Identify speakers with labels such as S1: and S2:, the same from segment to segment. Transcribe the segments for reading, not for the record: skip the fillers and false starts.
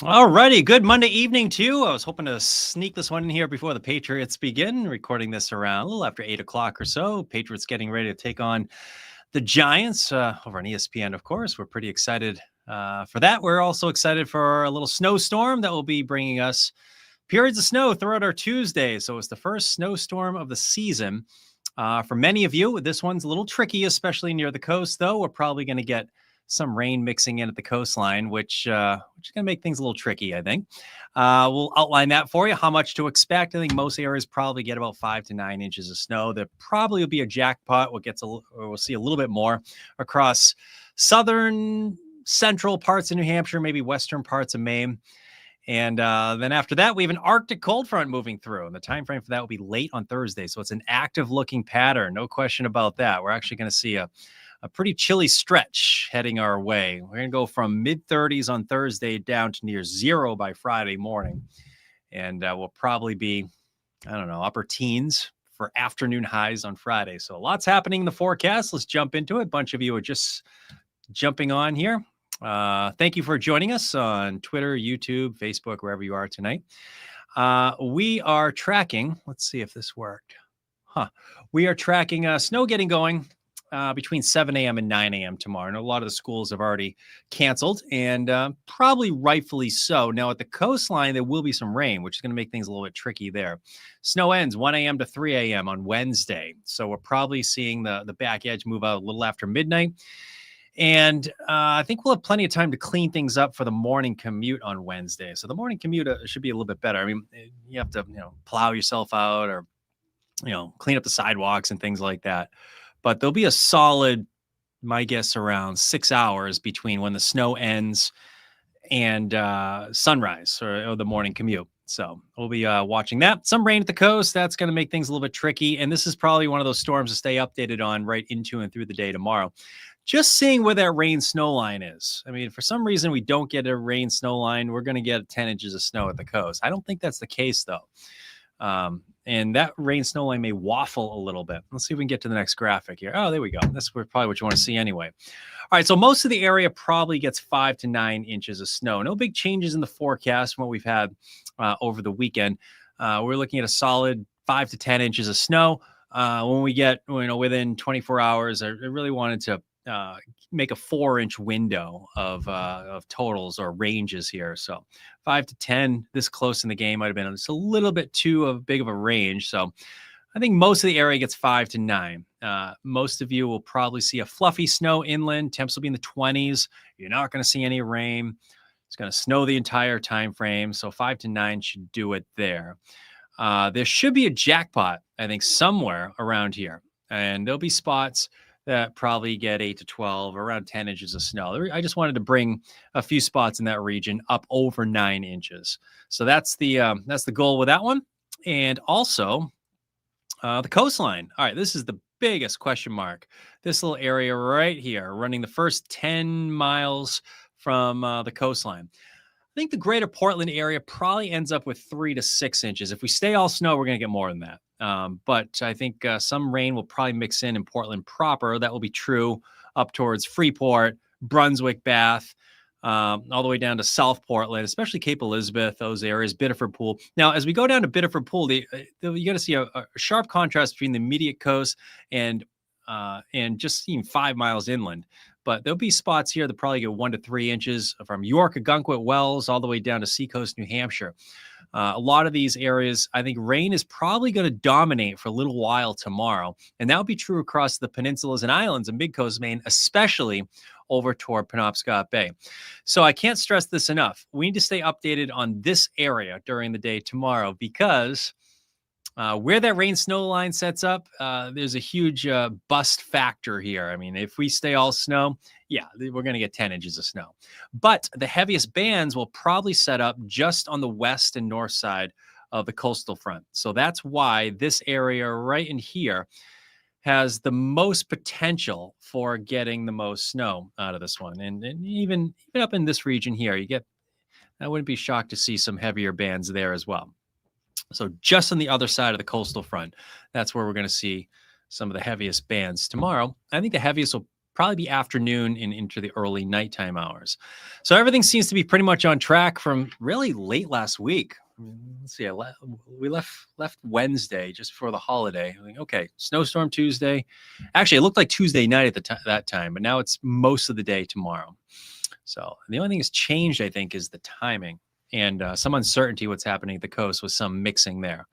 S1: All righty. Good Monday evening to you. I was hoping to sneak this one in here before the Patriots begin, recording this around a little after 8 o'clock or so. Patriots getting ready to take on the Giants over on ESPN, of course. We're pretty excited for that. We're also excited for a little snowstorm that will be bringing us periods of snow throughout our Tuesday. So it's the first snowstorm of the season. For many of you, this one's a little tricky, especially near the coast, though. We're probably going to get some rain mixing in at the coastline, which is going to make things a little tricky, I think. We'll outline that for you, how much to expect. I think most areas probably get about 5 to 9 inches of snow. There probably will be a jackpot. We'll see a little bit more across southern, central parts of New Hampshire, maybe western parts of Maine. And then after that, we have an Arctic cold front moving through. And the time frame for that will be late on Thursday. So it's an active looking pattern. No question about that. We're actually going to see a pretty chilly stretch heading our way. We're going to go from mid-30s on Thursday down to near zero by Friday morning. And we'll probably be, upper teens for afternoon highs on Friday. So lots happening in the forecast. Let's jump into it. A bunch of you are just jumping on here. Thank you for joining us on Twitter, YouTube, Facebook, wherever you are tonight. We are tracking, let's see if this worked. We are tracking snow getting going between 7 a.m. and 9 a.m. tomorrow. And a lot of the schools have already canceled, and probably rightfully so. Now, at the coastline, there will be some rain, which is going to make things a little bit tricky there. Snow ends 1 a.m. to 3 a.m. on Wednesday. So we're probably seeing the back edge move out a little after midnight. And I think we'll have plenty of time to clean things up for the morning commute on Wednesday. So the morning commute should be a little bit better. I mean, you have to, plow yourself out or, clean up the sidewalks and things like that. But there'll be a solid, my guess, around 6 hours between when the snow ends and sunrise or the morning commute. So we'll be watching that. Some rain at the coast. That's going to make things a little bit tricky. And this is probably one of those storms to stay updated on right into and through the day tomorrow. Just seeing where that rain snow line is. I mean, for some reason, we don't get a rain snow line. We're going to get 10 inches of snow at the coast. I don't think that's the case, though. And that rain snow line may waffle a little bit. Let's see if we can get to the next graphic here. Oh, there we go. That's probably what you want to see anyway. All right, so most of the area probably gets 5 to 9 inches of snow. No big changes in the forecast from what we've had over the weekend. We're looking at a solid 5 to 10 inches of snow. When we get, within 24 hours, I really wanted to make a 4-inch window of totals or ranges here. So 5 to 10 this close in the game might have been just a little bit too big of a range. So I think most of the area gets 5 to 9. Most of you will probably see a fluffy snow inland. Temps will be in the 20s. You're not going to see any rain. It's going to snow the entire time frame. So 5 to 9 should do it there. There should be a jackpot, I think, somewhere around here. And there'll be spots that probably get 8 to 12, around 10 inches of snow. I just wanted to bring a few spots in that region up over 9 inches. So that's the goal with that one. And also the coastline. All right, this is the biggest question mark. This little area right here, running the first 10 miles from the coastline. I think the greater Portland area probably ends up with 3 to 6 inches. If we stay all snow, we're going to get more than that. But I think some rain will probably mix in Portland proper. That will be true up towards Freeport, Brunswick, Bath, all the way down to South Portland, especially Cape Elizabeth, those areas, Biddeford Pool. Now, as we go down to Biddeford Pool, you got to see a sharp contrast between the immediate coast and just 5 miles inland. But there'll be spots here that probably get 1 to 3 inches from York, Ogunquit, Wells, all the way down to Seacoast, New Hampshire. A lot of these areas, I think rain is probably going to dominate for a little while tomorrow. And that will be true across the peninsulas and islands in Mid-Coast Maine, especially over toward Penobscot Bay. So I can't stress this enough. We need to stay updated on this area during the day tomorrow because where that rain snow line sets up, there's a huge bust factor here. I mean, if we stay all snow, we're going to get 10 inches of snow. But the heaviest bands will probably set up just on the west and north side of the coastal front. So that's why this area right in here has the most potential for getting the most snow out of this one. And even up in this region here, I wouldn't be shocked to see some heavier bands there as well. So just on the other side of the coastal front, that's where we're going to see some of the heaviest bands tomorrow. I think the heaviest will probably be afternoon and into the early nighttime hours. So everything seems to be pretty much on track from really late last week. Let's see. We left Wednesday just before the holiday. Like, okay, snowstorm Tuesday. Actually, it looked like Tuesday night at that time, but now it's most of the day tomorrow. So the only thing that's changed, I think, is the timing and some uncertainty what's happening at the coast with some mixing there.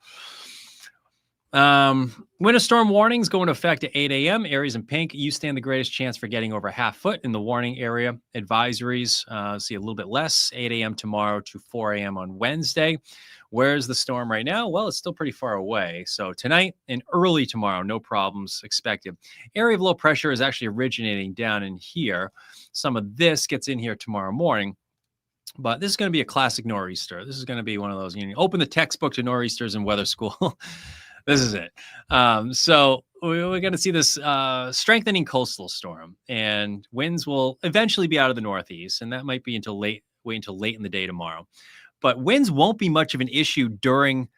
S1: Winter storm warnings go into effect at 8 a.m. Areas in pink, you stand the greatest chance for getting over half foot in the warning area. Advisories, see a little bit less, 8 a.m. tomorrow to 4 a.m. on Wednesday. Where's the storm right now? Well, it's still pretty far away. So tonight and early tomorrow, no problems expected. Area of low pressure is actually originating down in here. Some of this gets in here tomorrow morning. But this is going to be a classic nor'easter. This is going to be one of those, open the textbook to nor'easters in weather school. This is it. So we're going to see this strengthening coastal storm, and winds will eventually be out of the northeast, and that might be wait until late in the day tomorrow. But winds won't be much of an issue during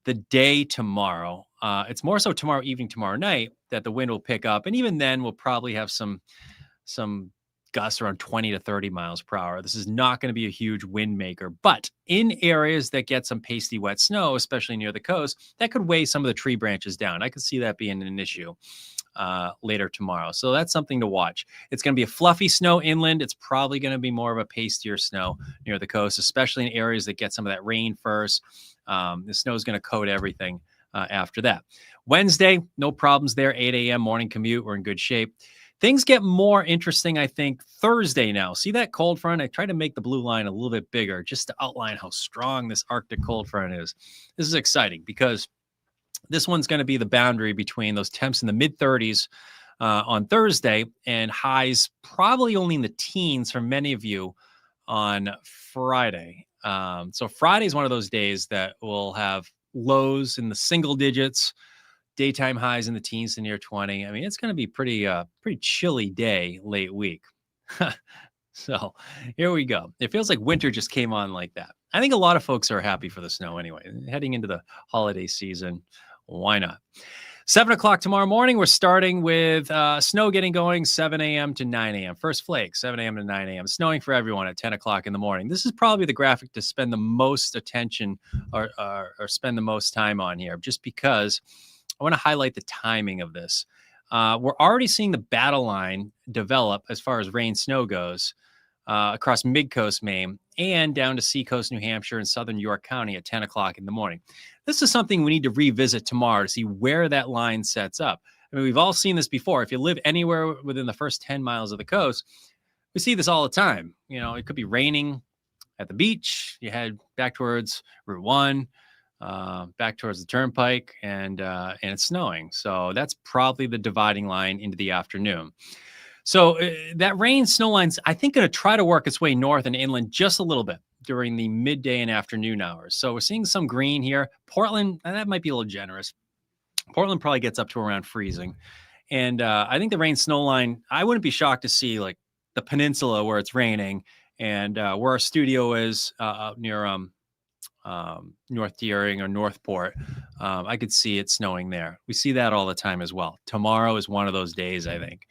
S1: the day tomorrow. It's more so tomorrow evening, tomorrow night that the wind will pick up, and even then we'll probably have some gusts around 20 to 30 miles per hour. This is not going to be a huge wind maker, but in areas that get some pasty wet snow, especially near the coast, that could weigh some of the tree branches down. I could see that being an issue later tomorrow. So that's something to watch. It's going to be a fluffy snow inland. It's probably going to be more of a pastier snow near the coast, especially in areas that get some of that rain first. The snow is going to coat everything after that. Wednesday, no problems there. 8 a.m. morning commute. We're in good shape. Things get more interesting, I think, Thursday now. See that cold front? I tried to make the blue line a little bit bigger just to outline how strong this Arctic cold front is. This is exciting because this one's going to be the boundary between those temps in the mid-30s on Thursday and highs probably only in the teens for many of you on Friday. So Friday is one of those days that will have lows in the single digits, daytime highs in the teens to near 20. I mean, it's going to be pretty chilly day late week. So here we go. It feels like winter just came on like that. I think a lot of folks are happy for the snow anyway. Heading into the holiday season, why not? 7 o'clock tomorrow morning, we're starting with snow getting going 7 a.m. to 9 a.m. First flake, 7 a.m. to 9 a.m. Snowing for everyone at 10 o'clock in the morning. This is probably the graphic to spend the most attention or spend the most time on here, just because I want to highlight the timing of this. We're already seeing the battle line develop as far as rain snow goes across mid-coast Maine and down to seacoast New Hampshire and southern York County at 10 o'clock in the morning. This is something we need to revisit tomorrow to see where that line sets up. I mean, we've all seen this before. If you live anywhere within the first 10 miles of the coast, we see this all the time. It could be raining at the beach. You head back towards Route 1. Back towards the turnpike, and it's snowing. So that's probably the dividing line into the afternoon. So that rain snow line's, I think, going to try to work its way north and inland just a little bit during the midday and afternoon hours. So we're seeing some green here. Portland, that might be a little generous. Portland probably gets up to around freezing. And I think the rain snow line, I wouldn't be shocked to see like the peninsula where it's raining and where our studio is near North Deering or Northport. I could see it snowing there. We see that all the time as well. Tomorrow is one of those days, I think.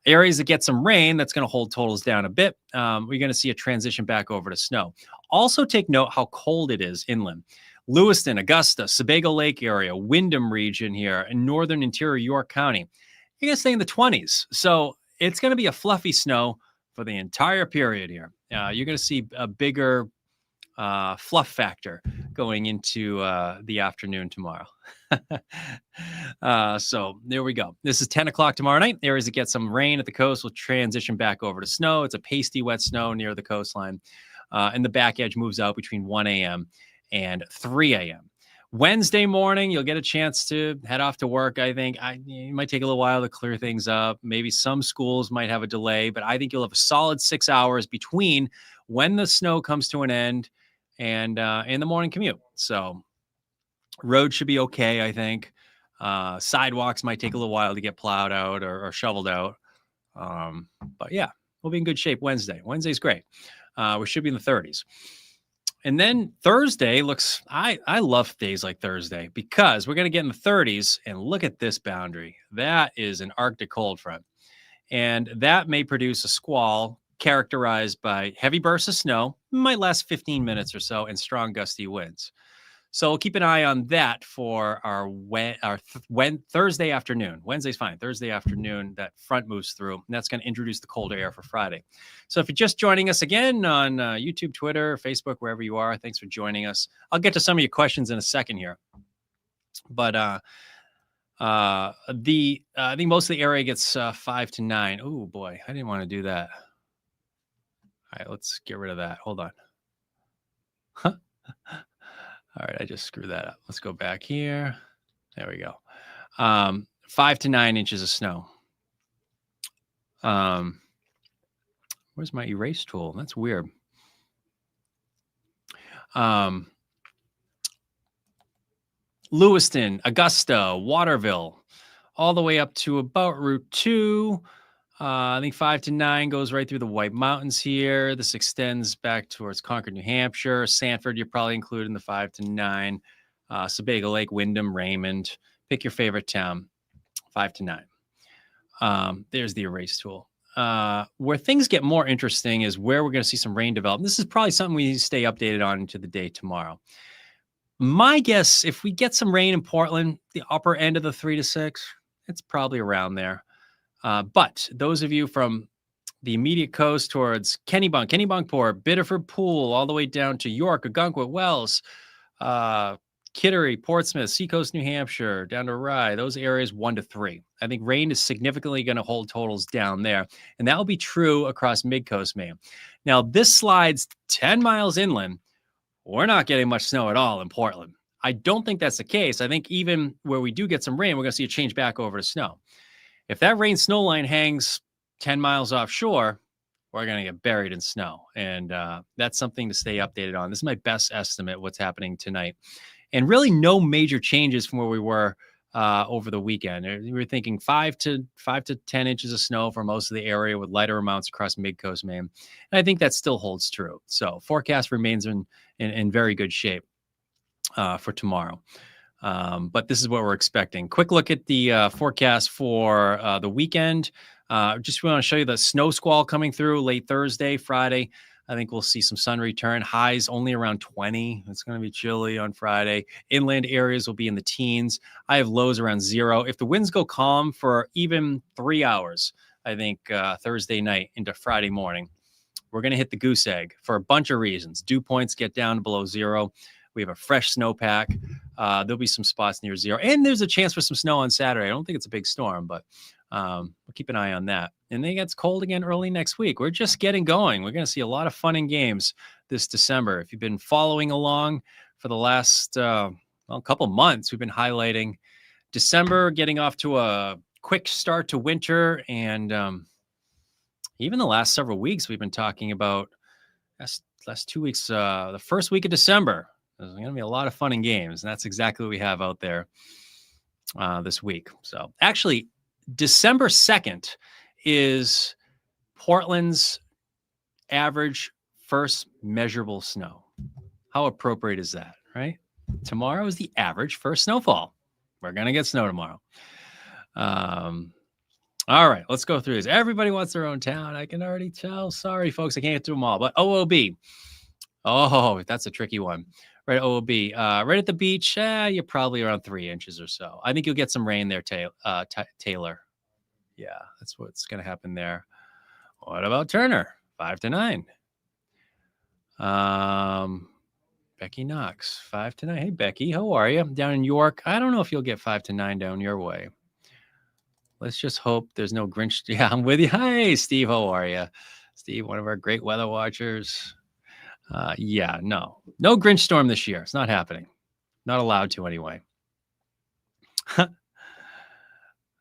S1: Areas that get some rain, that's going to hold totals down a bit. We're going to see a transition back over to snow. Also take note how cold it is inland. Lewiston, Augusta, Sebago Lake area, Windham region here, and northern interior York County. You're going to stay in the 20s. So it's going to be a fluffy snow for the entire period here. You're going to see a bigger fluff factor going into the afternoon tomorrow. So there we go. This is 10 o'clock tomorrow night. Areas that get some rain at the coast will transition back over to snow. It's a pasty wet snow near the coastline. And the back edge moves out between 1 a.m. and 3 a.m. Wednesday morning, you'll get a chance to head off to work. I think it might take a little while to clear things up. Maybe some schools might have a delay, but I think you'll have a solid 6 hours between when the snow comes to an end and in the morning commute. So roads should be okay, I think. Sidewalks might take a little while to get plowed out or shoveled out. But yeah, we'll be in good shape Wednesday. Wednesday's great. We should be in the 30s. And then Thursday looks, I love days like Thursday because we're going to get in the 30s and look at this boundary. That is an Arctic cold front. And that may produce a squall characterized by heavy bursts of snow, might last 15 minutes or so, and strong gusty winds. So we'll keep an eye on that for our Thursday afternoon. Wednesday's fine. Thursday afternoon, that front moves through, and that's going to introduce the colder air for Friday. So if you're just joining us again on YouTube, Twitter, Facebook, wherever you are, thanks for joining us. I'll get to some of your questions in a second here. But I think most of the area gets 5 to 9. Oh boy, I didn't want to do that. All right, let's get rid of that. Hold on. Huh? All right, I just screwed that up. Let's go back here. There we go. 5 to 9 inches of snow. Where's my erase tool? That's weird. Lewiston, Augusta, Waterville, all the way up to about Route 2. I think 5 to 9 goes right through the White Mountains here. This extends back towards Concord, New Hampshire. Sanford, you're probably included in the 5 to 9. Sebago Lake, Wyndham, Raymond. Pick your favorite town, 5 to 9. There's the erase tool. Where things get more interesting is where we're going to see some rain develop. This is probably something we stay updated on into the day tomorrow. My guess, if we get some rain in Portland, the upper end of the 3 to 6, it's probably around there. But those of you from the immediate coast towards Kennebunkport, Biddeford Pool, all the way down to York, Ogunquit, Wells, Kittery, Portsmouth, Seacoast, New Hampshire, down to Rye, those areas 1 to 3. I think rain is significantly going to hold totals down there. And that will be true across mid-coast Maine. Now, this slides 10 miles inland. We're not getting much snow at all in Portland. I don't think that's the case. I think even where we do get some rain, we're going to see a change back over to snow. If that rain snow line hangs 10 miles offshore, we're going to get buried in snow. And that's something to stay updated on. This is my best estimate what's happening tonight. And really no major changes from where we were over the weekend. We were thinking 5 to 10 inches of snow for most of the area with lighter amounts across mid-coast Maine. And I think that still holds true. So forecast remains in very good shape for tomorrow. But this is what we're expecting. Quick look at the forecast for the weekend. Just want to show you the snow squall coming through late Thursday, Friday. I think we'll see some sun return. Highs only around 20. It's going to be chilly on Friday. Inland areas will be in the teens. I have lows around 0. If the winds go calm for even 3 hours, I think Thursday night into Friday morning, we're going to hit the goose egg for a bunch of reasons. Dew points get down below 0. We have a fresh snowpack. There'll be some spots near 0. And there's a chance for some snow on Saturday. I don't think it's a big storm, but we'll keep an eye on that. And then it gets cold again early next week. We're just getting going. We're going to see a lot of fun and games this December. If you've been following along for the last couple months, we've been highlighting December, getting off to a quick start to winter. And even the last several weeks, we've been talking about last 2 weeks, the first week of December. There's going to be a lot of fun and games. And that's exactly what we have out there this week. So actually, December 2nd is Portland's average first measurable snow. How appropriate is that, right? Tomorrow is the average first snowfall. We're going to get snow tomorrow. All right, let's go through this. Everybody wants their own town. I can already tell. Sorry, folks, I can't get through them all. But OOB. Oh, that's a tricky one. Right, OOB. Right at the beach, you're probably around 3 inches or so. I think you'll get some rain there, Taylor. Yeah, that's what's going to happen there. What about Turner? 5 to 9. Becky Knox, 5 to 9. Hey, Becky, how are you? Down in York. I don't know if you'll get 5 to 9 down your way. Let's just hope there's no Grinch. Yeah, I'm with you. Hi, Steve. How are you? Steve, one of our great weather watchers. Yeah, no Grinch storm this year. It's not happening. Not allowed to anyway.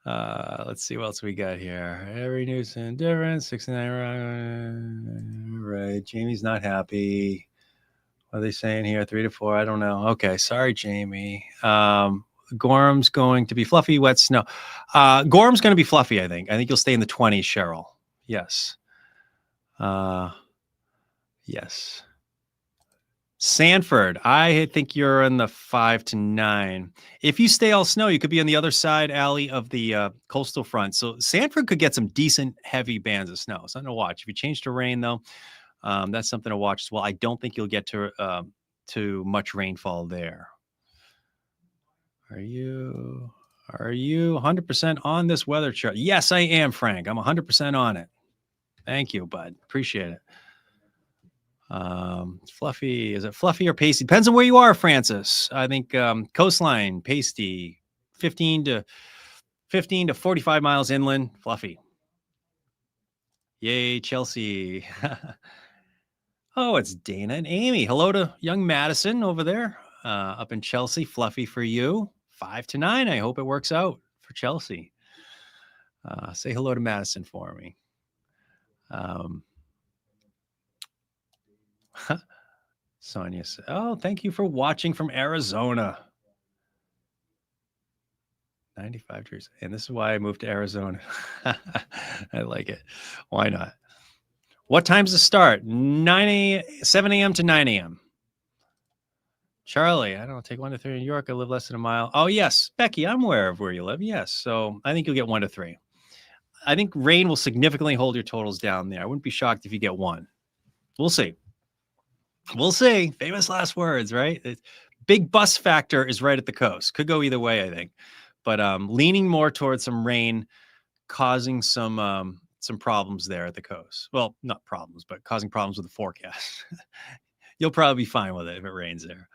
S1: Let's see what else we got here. Every news and different. 69. Right. Jamie's not happy. What are they saying here? 3 to 4. I don't know. Okay. Sorry, Jamie. Gorham's going to be fluffy, wet snow. Gorham's going to be fluffy, I think. I think you'll stay in the 20s, Cheryl. Yes. Yes. Sanford, I think you're in the 5 to 9. If you stay all snow, you could be on the other side alley of the coastal front. So Sanford could get some decent heavy bands of snow. Something to watch. If you change to rain, though, that's something to watch as well. I don't think you'll get to much rainfall there. Are you 100% on this weather chart? Yes, I am, Frank. I'm 100% on it. Thank you, bud. Appreciate it. Fluffy, is it fluffy or pasty? Depends on where you are, Francis. I think coastline, pasty, 15 to 45 miles inland, fluffy. Yay, Chelsea. Oh, it's Dana and Amy. Hello to young Madison over there up in Chelsea. Fluffy for you. 5 to 9. I hope it works out for Chelsea. Say hello to Madison for me. Sonia said, oh, thank you for watching from Arizona. 95 degrees. And this is why I moved to Arizona. I like it. Why not? What time's the start? 7 a.m. to 9 a.m. Charlie, I don't know, take 1 to 3 in New York. I live less than a mile. Oh, yes. Becky, I'm aware of where you live. Yes. So I think you'll get 1 to 3. I think rain will significantly hold your totals down there. I wouldn't be shocked if you get 1. We'll see. We'll see. Famous last words, right? Big bus factor is right at the coast. Could go either way, I think. But leaning more towards some rain, causing some problems there at the coast. Well, not problems, but causing problems with the forecast. You'll probably be fine with it if it rains there.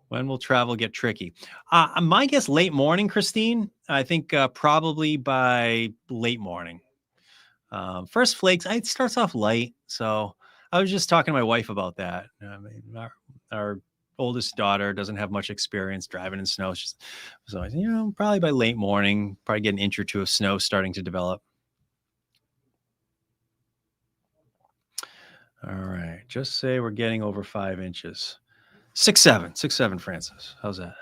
S1: When will travel get tricky? My guess, late morning, Christine. I think probably by late morning. First flakes, it starts off light. So I was just talking to my wife about that. I mean, our oldest daughter doesn't have much experience driving in snow. So, probably by late morning, probably get an inch or two of snow starting to develop. All right. Just say we're getting over 5 inches. 6-7, Francis. How's that?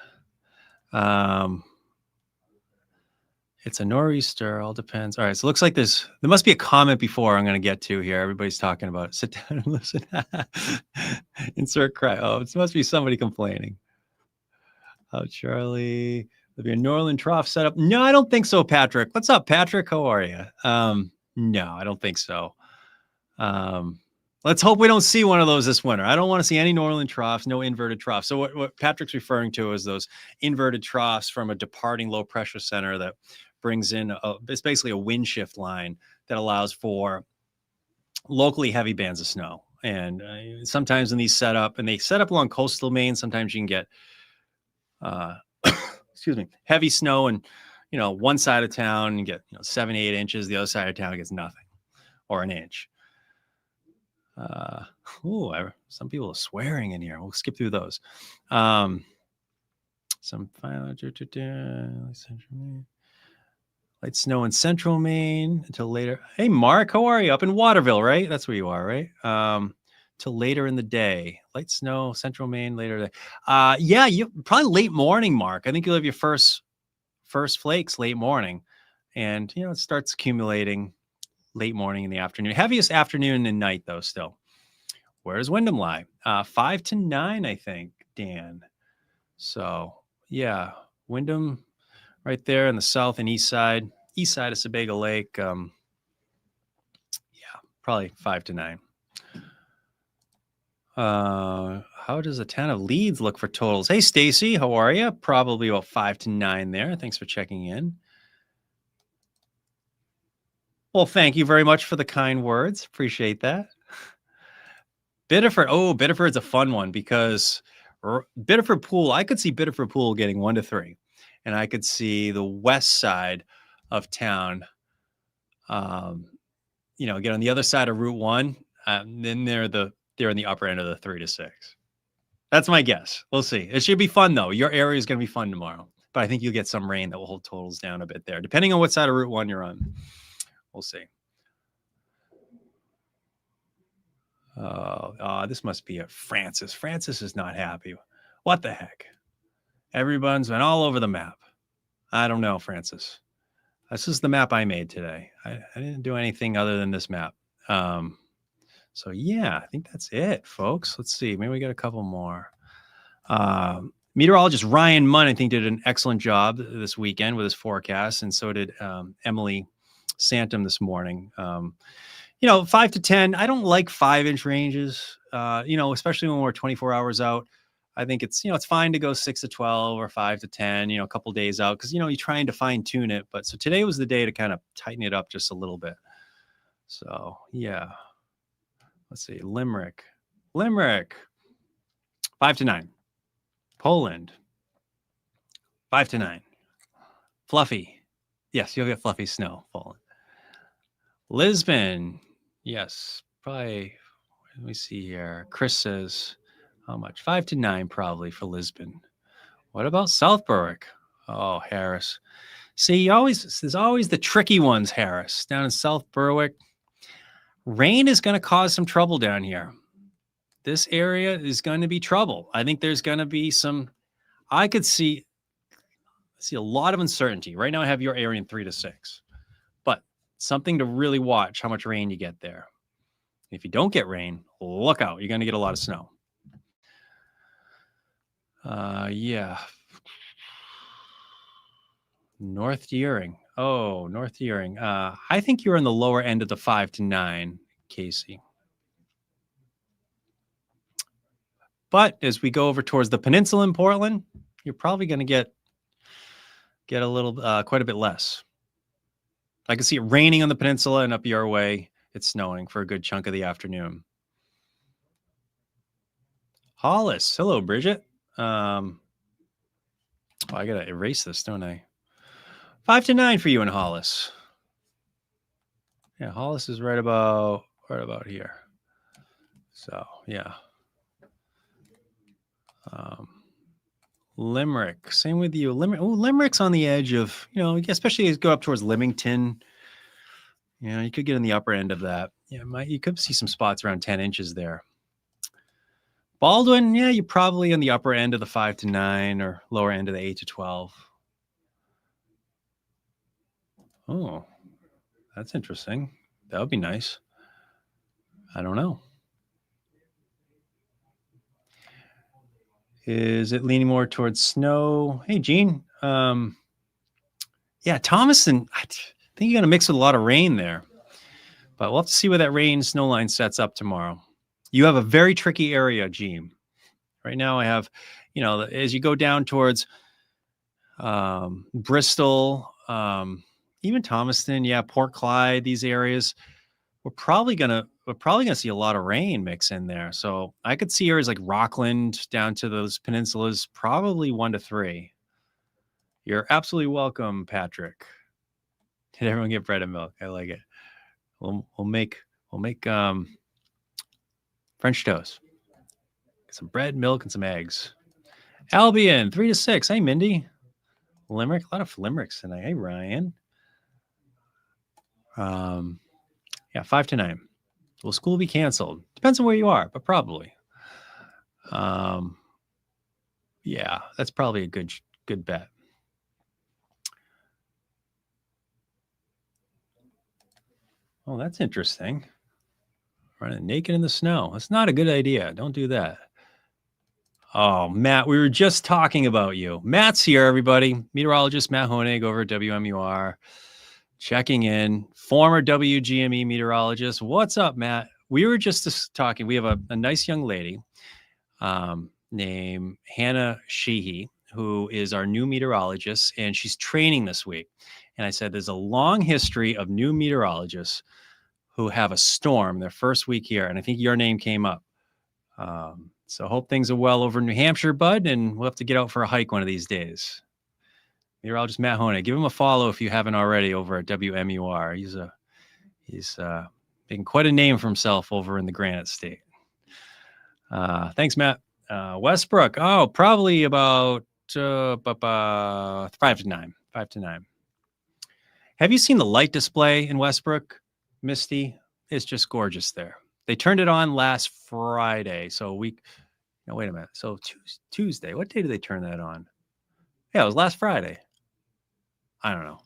S1: It's a nor'easter. All depends. All right. So it looks like there must be a comment before I'm going to get to here. Everybody's talking about it. Sit down and listen. Insert cry. Oh, it must be somebody complaining. Oh, Charlie. There'll be a Norland trough set up. No, I don't think so, Patrick. What's up, Patrick? How are you? No, I don't think so. Let's hope we don't see one of those this winter. I don't want to see any Norland troughs, no inverted troughs. So what Patrick's referring to is those inverted troughs from a departing low pressure center that brings in it's basically a wind shift line that allows for locally heavy bands of snow. And sometimes in these they set up along coastal Maine, sometimes you can get heavy snow and one side of town you get 7-8 inches, the other side of town gets nothing or an inch. Some people are swearing in here. We'll skip through those. Some light snow in central Maine until later. Hey, Mark, how are you? Up in Waterville, right? That's where you are, right? Till later in the day. Light snow, central Maine, later today. Yeah, you probably late morning, Mark. I think you'll have your first flakes late morning, and it starts accumulating late morning in the afternoon. Heaviest afternoon and night, though, still. Where does Wyndham lie? 5 to 9, I think, Dan. So, yeah, Wyndham right there in the south and east side of Sebago Lake. Yeah, probably 5 to 9. How does the town of Leeds look for totals? Hey, Stacy, how are you? Probably about 5 to 9 there. Thanks for checking in. Well, thank you very much for the kind words. Appreciate that. Biddeford. Oh, Biddeford's a fun one because Biddeford Pool, I could see Biddeford Pool getting 1 to 3. And I could see the west side of town, get on the other side of Route 1. Then they're in the upper end of the 3 to 6. That's my guess. We'll see. It should be fun, though. Your area is going to be fun tomorrow. But I think you'll get some rain that will hold totals down a bit there, depending on what side of Route 1 you're on. We'll see. This must be a Francis. Francis is not happy. What the heck? Everyone's been all over the map. I don't know, Francis. This is the map I made today. I didn't do anything other than this map. So yeah, I think that's it, folks. Let's see. Maybe we got a couple more. Meteorologist Ryan Munn, I think, did an excellent job this weekend with his forecast, and so did Emily Santum this morning. 5 to 10. I don't like 5-inch ranges, especially when we're 24 hours out. I think it's fine to go 6 to 12 or 5 to 10, a couple days out because, you're trying to fine tune it. But so today was the day to kind of tighten it up just a little bit. So, yeah. Let's see. Limerick, 5 to 9. Poland, 5 to 9. Fluffy. Yes, you'll get fluffy snow falling. Lisbon. Yes, probably. Let me see here. Chris says, how much? 5 to 9 probably for Lisbon. What about South Berwick? Oh, Harris. See, there's always the tricky ones, Harris. Down in South Berwick, rain is going to cause some trouble down here. This area is going to be trouble. I think there's going to be I could see a lot of uncertainty. Right now I have your area in 3 to 6. But something to really watch how much rain you get there. If you don't get rain, look out. You're going to get a lot of snow. Yeah. North Deering. Oh, North Deering. I think you're in the lower end of the 5 to 9, Casey. But as we go over towards the peninsula in Portland, you're probably going to get a little, quite a bit less. I can see it raining on the peninsula, and up your way, it's snowing for a good chunk of the afternoon. Hollis. Hello, Bridget. I got to erase this, don't I? 5 to 9 for you in Hollis. Yeah, Hollis is right about here. So, yeah. Limerick, same with you. Limerick's on the edge of, especially as you go up towards Leamington. You could get in the upper end of that. Yeah, you could see some spots around 10 inches there. Baldwin, yeah, you're probably on the upper end of the 5 to 9 or lower end of the 8 to 12. Oh, that's interesting. That would be nice. I don't know. Is it leaning more towards snow? Hey, Gene. Yeah, Thomaston, I think you're going to mix with a lot of rain there. But we'll have to see where that rain snow line sets up tomorrow. You have a very tricky area, Gene. Right now I have, as you go down towards Bristol, even Thomaston, yeah, Port Clyde, these areas, we're probably gonna see a lot of rain mix in there. So I could see areas like Rockland down to those peninsulas, probably 1 to 3. You're absolutely welcome, Patrick. Did everyone get bread and milk? I like it. We'll make French toast. Get some bread, milk, and some eggs. Albion, 3 to 6. Hey, Mindy. Limerick, a lot of limericks tonight. Hey, Ryan. Yeah, 5 to 9. Will school be canceled? Depends on where you are, but probably. Yeah, that's probably a good bet. Oh, that's interesting. Running naked in the snow. That's not a good idea. Don't do that. Oh, Matt, we were just talking about you. Matt's here, everybody. Meteorologist Matt Honig over at WMUR. Checking in. Former WGME meteorologist. What's up, Matt? We were just talking. We have a nice young lady named Hannah Sheehy, who is our new meteorologist, and she's training this week. And I said, there's a long history of new meteorologists who have a storm their first week here. And I think your name came up. So hope things are well over in New Hampshire, bud, and we'll have to get out for a hike one of these days. Meteorologist Matt Honig, give him a follow if you haven't already over at WMUR. He's making quite a name for himself over in the Granite State. Thanks, Matt. Westbrook, probably about 5 to 9. 5 to 9. Have you seen the light display in Westbrook, Misty? It's just gorgeous there. They turned it on last Friday. So wait a minute. So Tuesday. What day did they turn that on? Yeah, it was last Friday. I don't know.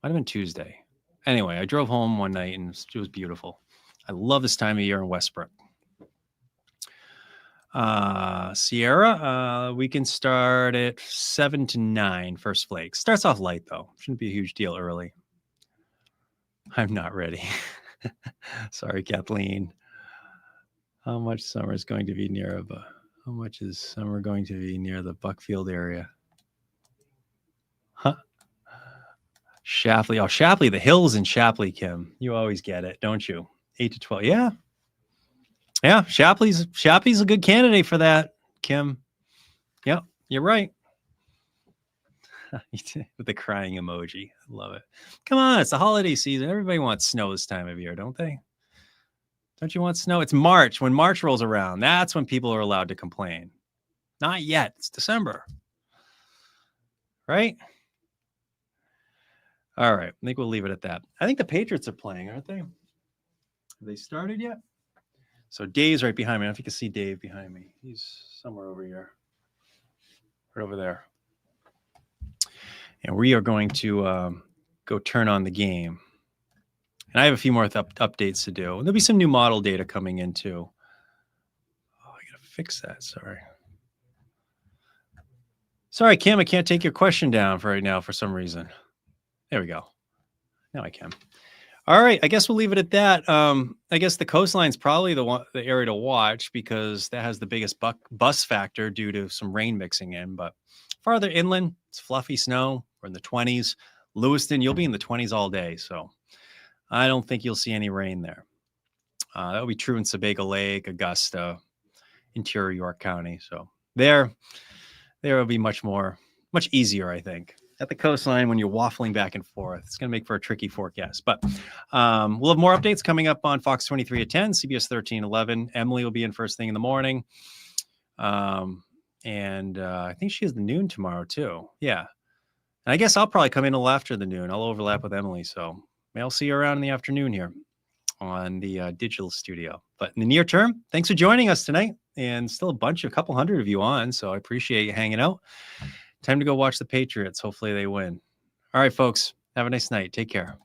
S1: Might have been Tuesday. Anyway, I drove home one night and it was beautiful. I love this time of year in Westbrook. Sierra, we can start at 7 to 9, first flake. Starts off light, though. Shouldn't be a huge deal early. I'm not ready. Sorry, Kathleen. How much summer is going to be near how much is summer going to be near the Buckfield area? Huh? Shapley. Oh, Shapley, the hills in Shapley, Kim. You always get it, don't you? 8 to 12. Yeah. Yeah, Shapley's a good candidate for that, Kim. Yep, you're right. With the crying emoji. I love it. Come on, it's the holiday season. Everybody wants snow this time of year, don't they? Don't you want snow? It's March. When March rolls around, that's when people are allowed to complain. Not yet. It's December. Right? All right. I think we'll leave it at that. I think the Patriots are playing, aren't they? Have they started yet? So Dave's right behind me. I don't know if you can see Dave behind me. He's somewhere over here. Right over there. And we are going to go turn on the game. And I have a few more updates to do. And there'll be some new model data coming in too. Oh, I got to fix that. Sorry, Kim, I can't take your question down for right now for some reason. There we go. Now I can. All right, I guess we'll leave it at that. I guess the coastline's probably the area to watch because that has the biggest bus factor due to some rain mixing in. But farther inland, it's fluffy snow. We're in the 20s. Lewiston, you'll be in the 20s all day. So I don't think you'll see any rain there. That will be true in Sebago Lake, Augusta, interior York County. So there will be much easier, I think. At the coastline, when you're waffling back and forth, it's going to make for a tricky forecast. But we'll have more updates coming up on Fox 23 at 10, CBS 13:11. Emily will be in first thing in the morning. And I think she has the noon tomorrow, too. Yeah. And I guess I'll probably come in a little after the noon. I'll overlap with Emily. So I'll see you around in the afternoon here on the digital studio. But in the near term, thanks for joining us tonight. And still a couple hundred of you on. So I appreciate you hanging out. Time to go watch the Patriots. Hopefully they win. All right, folks. Have a nice night. Take care.